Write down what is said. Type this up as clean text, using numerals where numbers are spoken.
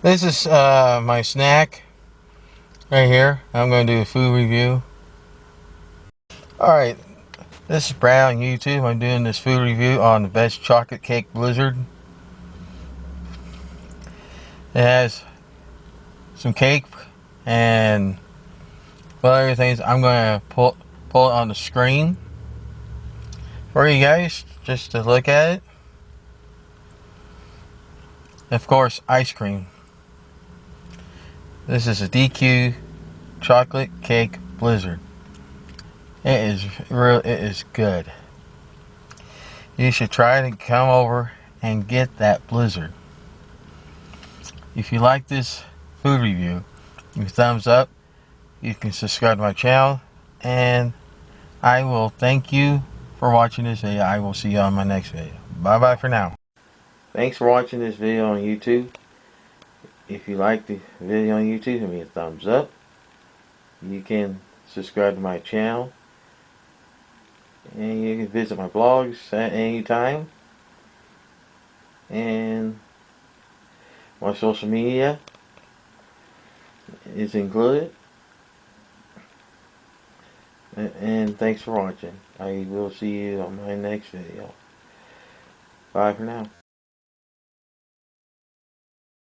This is my snack right here. I'm going to do a food review. Alright, this is Brad on YouTube. I'm doing this food review on the best chocolate cake blizzard. It has some cake and other things. I'm going to pull it on the screen for you guys just to look at it. Of course, ice cream. This is a DQ chocolate cake blizzard. It is good. You should try to come over and get that blizzard. If you like this food review, give me a thumbs up. You can subscribe to my channel, and I will thank you for watching this video. I will see you on my next video. Bye bye for now. Thanks for watching this video on YouTube. If you like the video on YouTube, give me a thumbs up. You can subscribe to my channel, and you can visit my blogs at any time, and my social media is included. And thanks for watching. I will see you on my next video. Bye for now.